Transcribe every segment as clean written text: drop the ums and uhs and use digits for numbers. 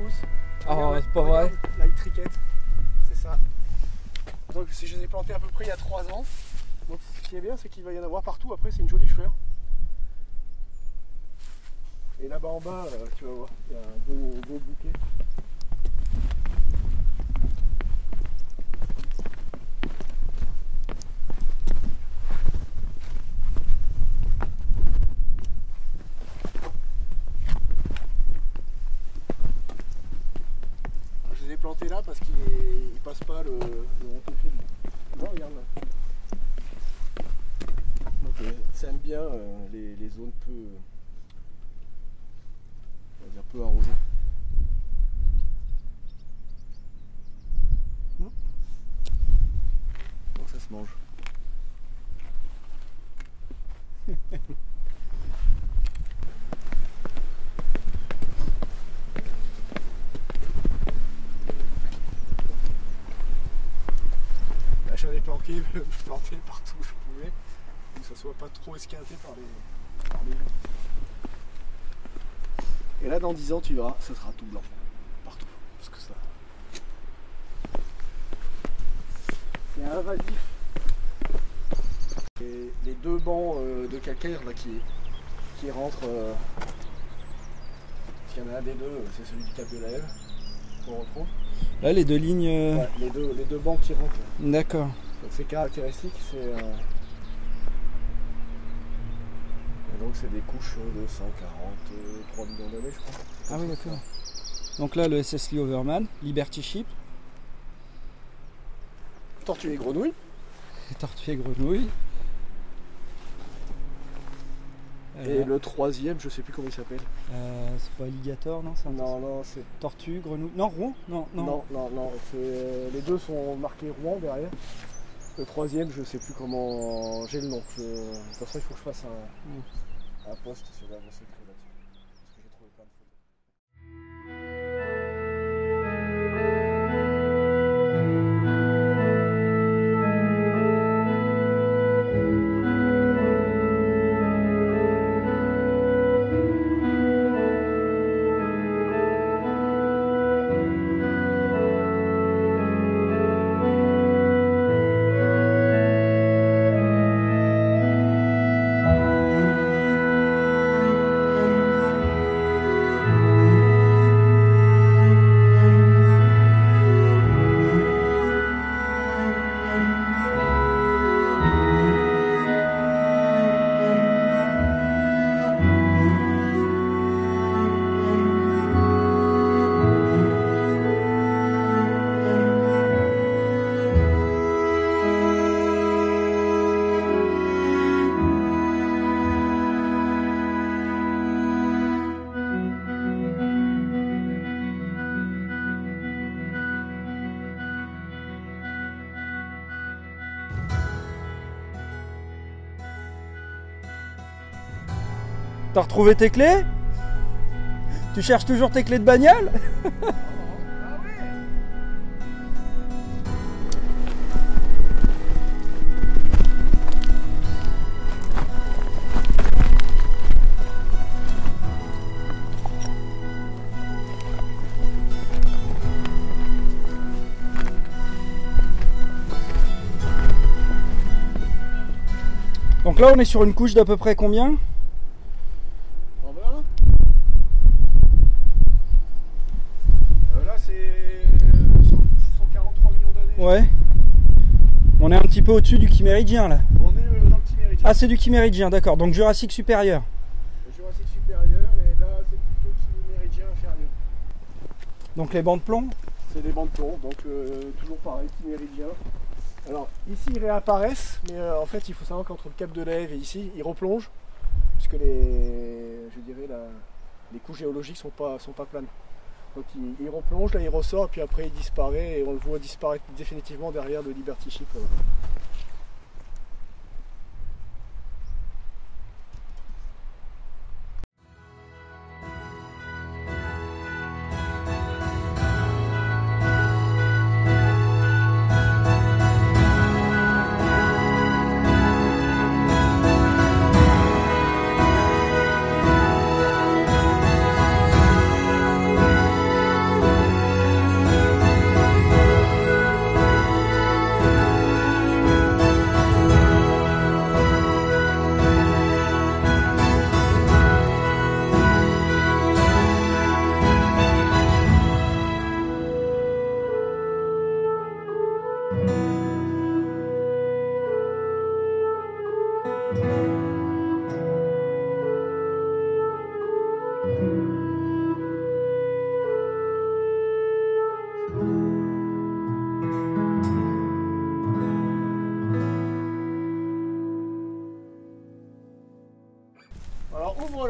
pousse. Oh, c'est pas vrai. Light Cricket, c'est ça. Donc si je les ai plantés à peu près il y a 3 ans. Donc ce qui est bien, c'est qu'il va y en avoir partout. Après, c'est une jolie fleur. Et là-bas en bas, tu vas voir, il y a un beau bouquet. Je les ai plantés là parce qu'ils ne passent pas le rotophile. Non, regarde là. Donc ça aime bien les zones on va dire peu arrosées. Donc ça se mange. Là j'avais planté partout où je pouvais, pour que ça soit pas trop esquinté par les gens. Et là dans 10 ans tu verras, ça sera tout blanc. Partout. Parce que ça. C'est invasif. Et les 2 bancs de calcaire là qui rentrent. S'il y en a un des deux, c'est celui du Cap de la Hève qu'on retrouve. Là, les 2 lignes. Ouais, les deux bancs qui rentrent. D'accord. Donc c'est caractéristique, c'est. Et donc c'est des couches de 143 millions d'années, je crois. Ah oui, d'accord. Donc là, le SS Lee Overman, Liberty Ship, Tortue et grenouille. Tortue et grenouille. Et le 3e, je sais plus comment il s'appelle. C'est pas alligator, non? Non, c'est. Tortue, grenouille. Non, rond? Non. Non. Les 2 sont marqués Rouen derrière. Le 3e, je sais plus comment. J'ai le nom. De toute façon, il faut que je fasse un post sur la secret là-dessus. Parce que j'ai trouvé plein de photos. T'as retrouvé tes clés? Tu cherches toujours tes clés de bagnole? Donc là on est sur une couche d'à peu près combien? Là c'est 143 millions d'années. Ouais. On est un petit peu au-dessus du chiméridien là. On est dans le chiméridien. Ah c'est du chiméridien, d'accord. Donc Jurassique supérieur. Le Jurassique supérieur et là c'est plutôt chiméridien inférieur. Donc les bancs de plomb? C'est des bancs de plomb, donc toujours pareil, chiméridien. Alors ici ils réapparaissent, mais en fait il faut savoir qu'entre le Cap de la Hève et ici, ils replongent, puisque les couches géologiques sont pas planes. Donc il replonge, là il ressort, puis après il disparaît, et on le voit disparaître définitivement derrière le Liberty Ship.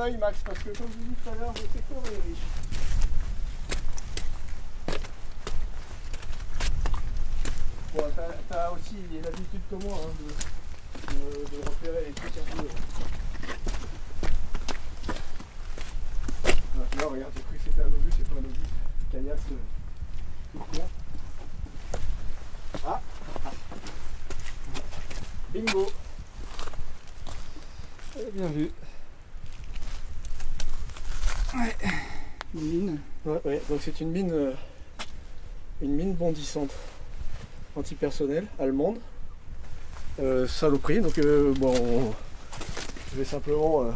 l'œil, Max, parce que comme je vous dis tout à l'heure, le secteur est riche. Bon, t'as aussi l'habitude comme moi hein, de repérer les trucs un peu. Là, regarde, j'ai cru que c'était un obus, c'est pas un obus. Caillasse tout court. Ah. Bingo. Bien vu. Ouais. Une mine. Ouais, donc c'est une mine bondissante. Antipersonnelle, allemande. Saloperie, donc bon, je vais simplement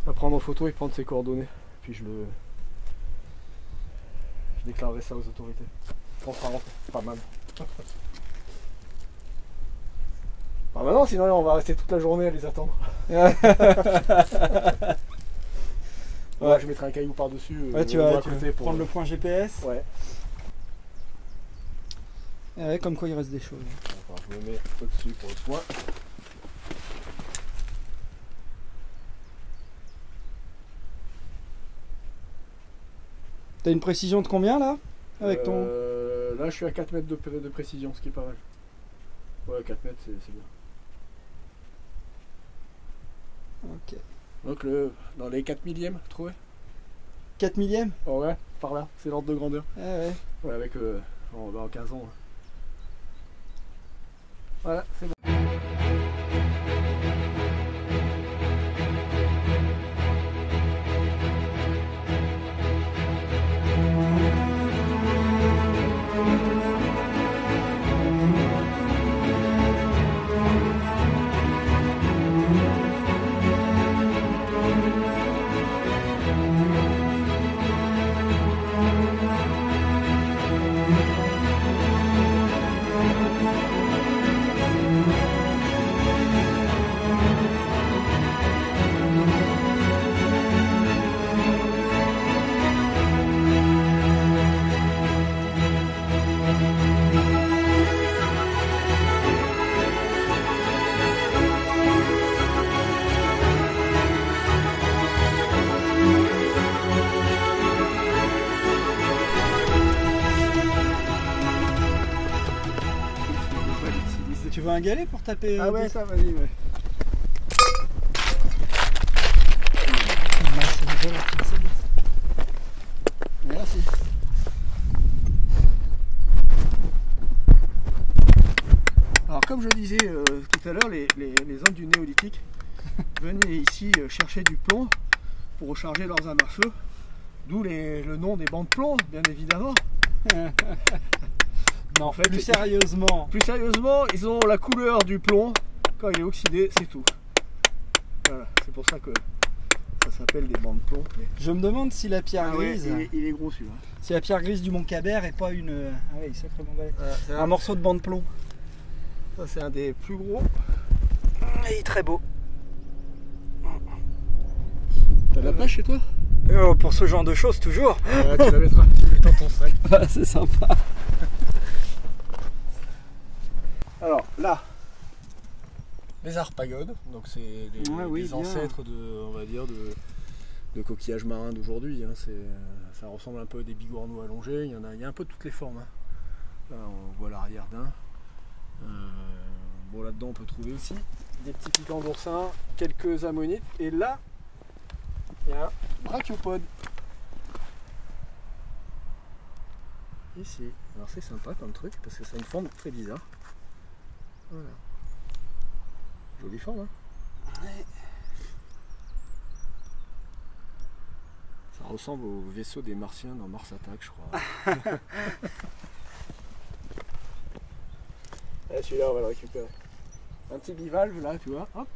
la prendre en photo et prendre ses coordonnées. Puis je déclarerai ça aux autorités. Transparent, pas mal. Pas maintenant, sinon on va rester toute la journée à les attendre. Ouais, je mettrai un caillou par-dessus. Ouais, tu vas prendre le point GPS. Ouais. Ouais, comme quoi il reste des choses. Enfin, je me mets au-dessus pour le point. T'as une précision de combien là avec ton... Là je suis à 4 mètres de précision, ce qui est pas mal. Ouais, 4 mètres c'est bien. Ok. Donc dans les 4 millièmes, trouvé 4 millièmes? Oh ouais, par là, c'est l'ordre de grandeur. Ah ouais. Ouais, avec en 15 ans. Hein. Voilà, c'est bon. Tu veux un galet pour taper? Ah ouais, ça vas-y, ouais. Merci. Alors comme je disais tout à l'heure, les hommes du néolithique venaient ici chercher du plomb pour recharger leurs armes à feu, d'où le nom des bancs de plomb, bien évidemment. Non, en fait, plus sérieusement, ils ont la couleur du plomb quand il est oxydé, c'est tout. Voilà, c'est pour ça que ça s'appelle des bancs de plomb. Je me demande si la pierre grise, ouais, il est gros celui-là. Si la pierre grise du Mont Cabert est pas une, ah ouais, sacrément balèze. Un morceau de banc de plomb. Ça c'est un des plus gros. Il est très beau. T'as de la pêche chez toi? Pour ce genre de choses, toujours. Ouais, tu la mettras dans ton sac. Ah, c'est sympa. Alors là, les harpagones, donc c'est les ancêtres de, on va dire, de coquillages marins d'aujourd'hui. Hein. Ça ressemble un peu à des bigorneaux allongés. Il y a un peu de toutes les formes. Hein. Là, on voit l'arrière d'un. Bon, là-dedans, on peut trouver aussi des petits piquants d'oursin, quelques ammonites. Et là, il y a un brachiopode. Ici. Alors c'est sympa comme truc parce que ça a une forme très bizarre. Voilà. Jolie forme, hein. Ouais. Ça ressemble au vaisseau des Martiens dans Mars Attack, je crois. Celui-là, on va le récupérer. Un petit bivalve là, tu vois. Hop.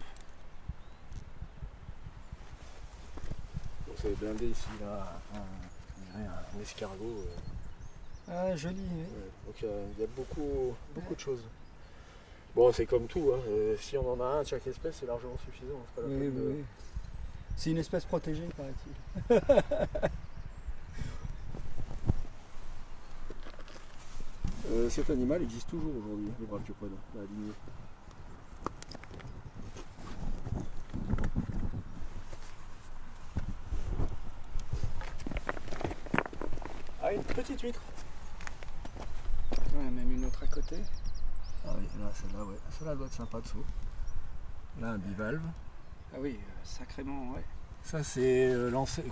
Donc c'est blindé ici, là, un escargot. Ah, joli. Oui. Ouais, donc il y a beaucoup de choses. Bon, c'est comme tout, hein. Si on en a un de chaque espèce, c'est largement suffisant. C'est pas la peine de... C'est une espèce protégée, paraît-il. Cet animal existe toujours aujourd'hui, le brachiopode, la lignée. petite huître. Ouais, même une autre à côté. Ah oui, là, celle-là, ouais. Celle-là doit être sympa de saut. Là, un bivalve. Ah oui, sacrément, ouais. Ça, c'est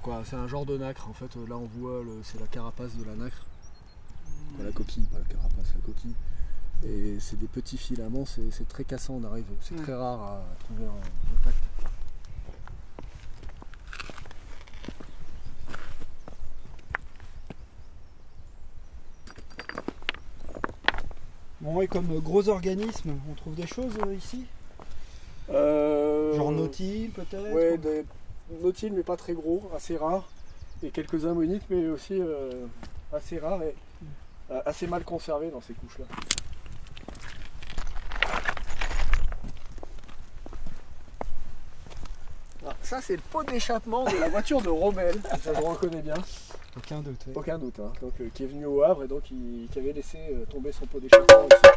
quoi. C'est un genre de nacre. En fait, là, on voit, c'est la carapace de la nacre. Quoi, la coquille, pas la carapace, la coquille. Et c'est des petits filaments, c'est très cassant, on arrive. C'est très rare à trouver en contact. Bon, et comme gros organisme, on trouve des choses ici? Genre nautiles peut-être? Ouais, des nautiles mais pas très gros, assez rares. Et quelques ammonites mais aussi assez rares et assez mal conservés dans ces couches-là. Ah, ça c'est le pot d'échappement de la voiture de Rommel, ça je le reconnais bien. Aucun doute. Oui. Aucun doute, hein. Donc, qui est venu au Havre et donc qui avait laissé tomber son pot d'échappement ici.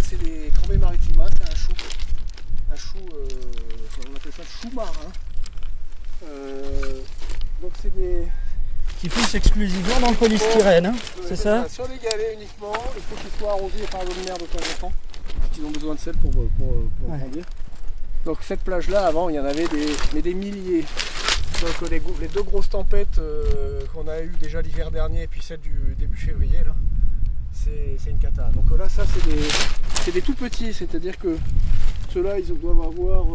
C'est des crambés maritimas, c'est un chou, on appelle ça chou marin. Donc c'est des... Qui pousse exclusivement dans le polystyrène, hein, c'est ça? Sur les galets uniquement, il faut qu'ils soient arrosés par l'eau de mer de temps en temps, parce qu'ils ont besoin de sel pour grandir. Donc cette plage-là, avant, il y en avait des milliers. Donc les deux grosses tempêtes qu'on a eues déjà l'hiver dernier, et puis celle du début février, là, c'est une cata. Donc là, ça, c'est des tout petits, c'est-à-dire que ceux-là, ils doivent avoir...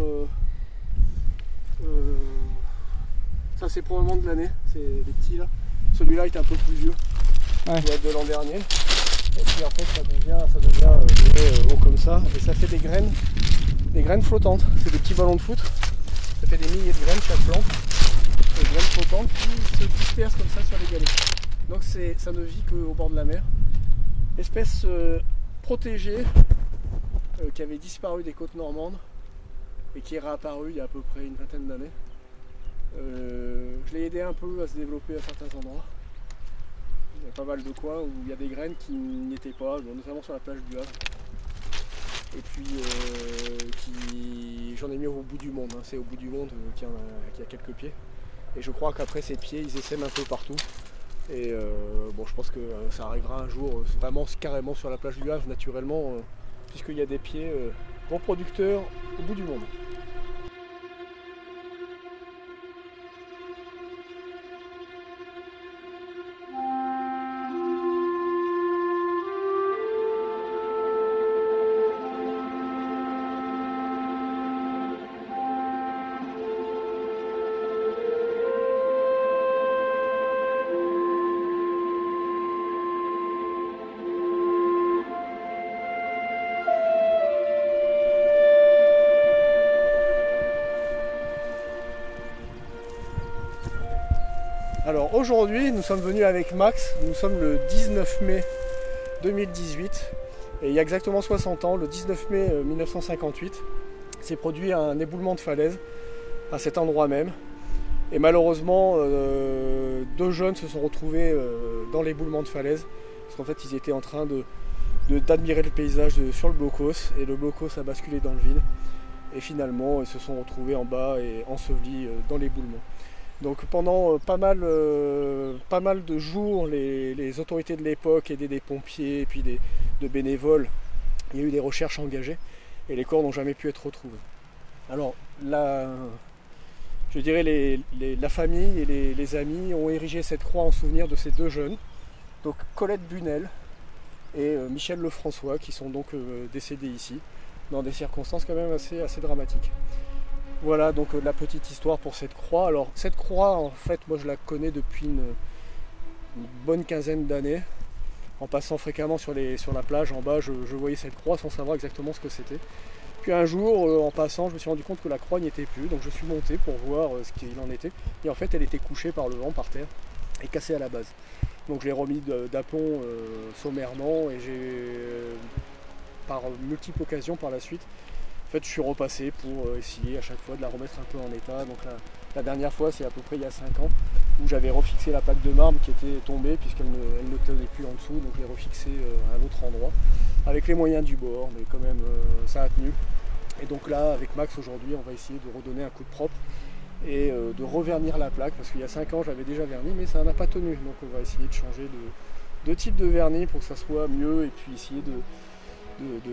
ça, c'est probablement de l'année, c'est les petits là. Celui-là est un peu plus vieux, il doit être de l'an dernier. Et puis en fait, ça devient haut comme ça, et ça fait des graines flottantes. C'est des petits ballons de foot. Ça fait des milliers de graines chaque plante. Des graines flottantes qui se dispersent comme ça sur les galets. Donc ça ne vit qu'au bord de la mer. Espèce protégée qui avait disparu des côtes normandes et qui est réapparue il y a à peu près une vingtaine d'années. Je l'ai aidé un peu à se développer à certains endroits. Il y a pas mal de coins où il y a des graines qui n'y étaient pas, notamment sur la plage du Havre. Et puis j'en ai mis au bout du monde, hein. C'est au bout du monde qu'il y a quelques pieds. Et je crois qu'après ces pieds, ils essaiment un peu partout. Et bon, je pense que ça arrivera un jour vraiment carrément sur la plage du Havre naturellement, puisqu'il y a des pieds reproducteurs au bout du monde. Alors aujourd'hui, nous sommes venus avec Max, nous sommes le 19 mai 2018 et il y a exactement 60 ans, le 19 mai 1958, s'est produit un éboulement de falaise à cet endroit même. Et malheureusement, deux jeunes se sont retrouvés dans l'éboulement de falaise parce qu'en fait ils étaient en train d'admirer le paysage sur le blocos et le blocos a basculé dans le vide et finalement ils se sont retrouvés en bas et ensevelis dans l'éboulement. Donc pendant pas mal de jours, les autorités de l'époque aidaient des pompiers et puis de bénévoles. Il y a eu des recherches engagées et les corps n'ont jamais pu être retrouvés. Alors je dirais la famille et les amis ont érigé cette croix en souvenir de ces deux jeunes Donc Colette Bunel et Michel Lefrançois qui sont donc décédés ici, dans des circonstances quand même assez dramatiques. Voilà donc la petite histoire pour cette croix. Alors cette croix, en fait, moi je la connais depuis une bonne quinzaine d'années. En passant fréquemment sur la plage en bas, je voyais cette croix sans savoir exactement ce que c'était. Puis un jour, en passant, je me suis rendu compte que la croix n'y était plus, donc je suis monté pour voir ce qu'il en était. Et en fait, elle était couchée par le vent par terre et cassée à la base. Donc je l'ai remis d'aplomb sommairement et j'ai, par multiples occasions par la suite, en fait, je suis repassé pour essayer à chaque fois de la remettre un peu en état. Donc la dernière fois, c'est à peu près il y a 5 ans, où j'avais refixé la plaque de marbre qui était tombée puisqu'elle ne tenait plus en dessous, donc je l'ai refixé à un autre endroit avec les moyens du bord, mais quand même ça a tenu. Et donc là, avec Max aujourd'hui, on va essayer de redonner un coup de propre et de revernir la plaque, parce qu'il y a 5 ans j'avais déjà verni, mais ça n'a pas tenu. Donc on va essayer de changer de type de vernis pour que ça soit mieux et puis essayer de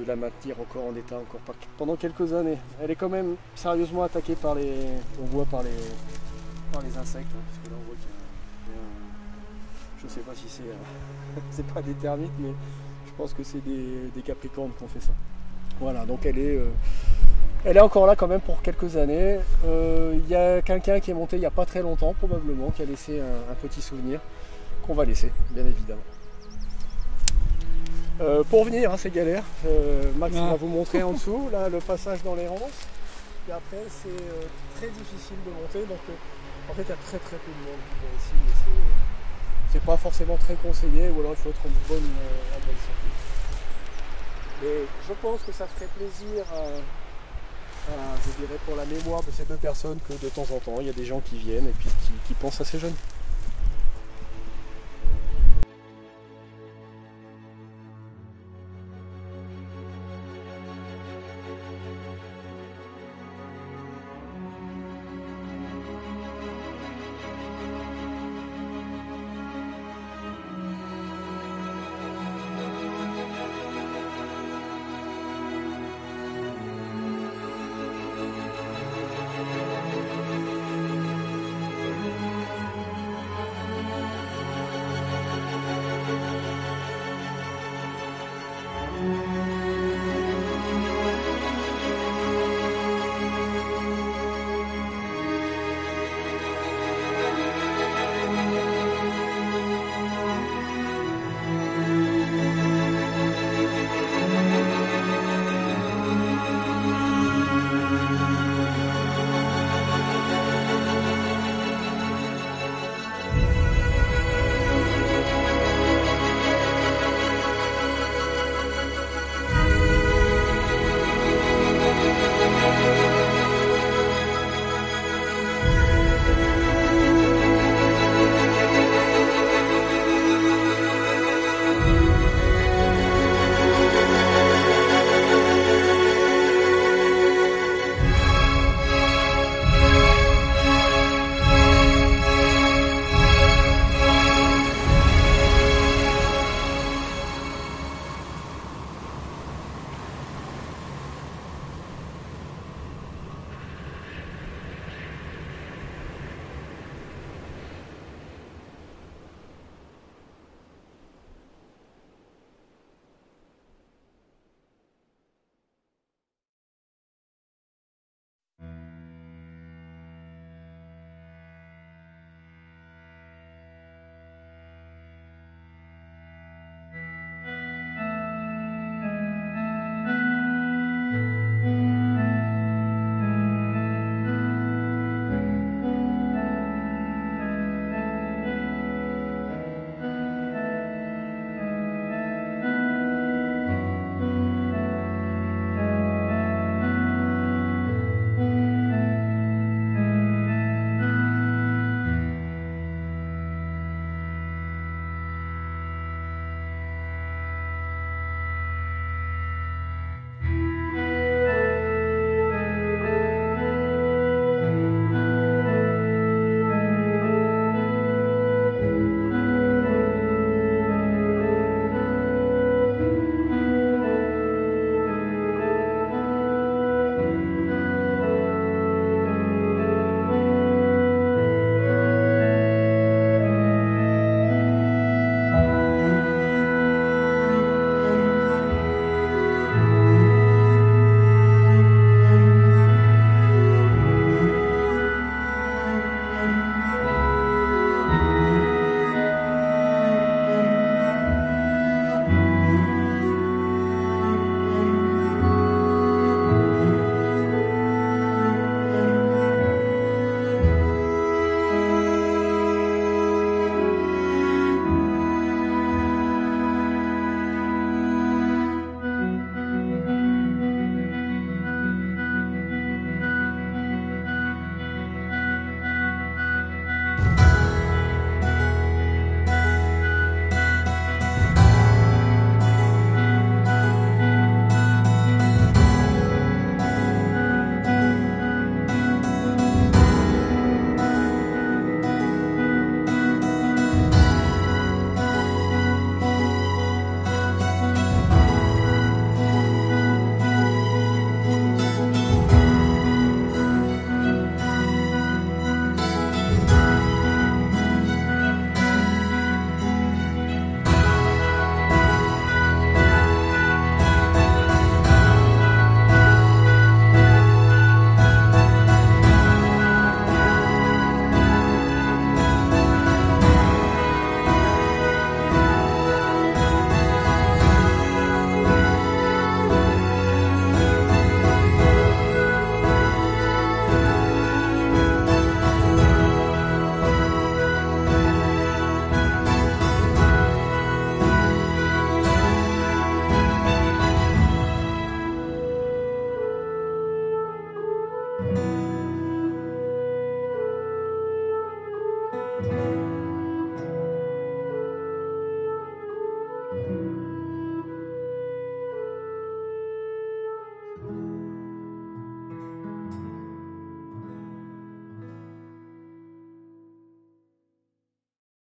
la maintenir encore en état encore pendant quelques années. Elle est quand même sérieusement attaquée par les insectes, hein, parce que là on voit qu'il y a je sais pas si c'est pas des termites, mais je pense que c'est des capricornes qui ont fait ça. Voilà, donc elle est encore là quand même pour quelques années. Il y a quelqu'un qui est monté il n'y a pas très longtemps probablement, qui a laissé un petit souvenir qu'on va laisser, bien évidemment. Pour venir, hein, c'est galère. Max va vous montrer en dessous, là, le passage dans les ronces. Et après, c'est très difficile de monter. Donc, en fait, il y a très peu de monde ici. C'est pas forcément très conseillé, ou alors il faut être en bonne santé. Mais je pense que ça ferait plaisir, je dirais, pour la mémoire de ces deux personnes, que de temps en temps, il y a des gens qui viennent et puis qui pensent à ces jeunes.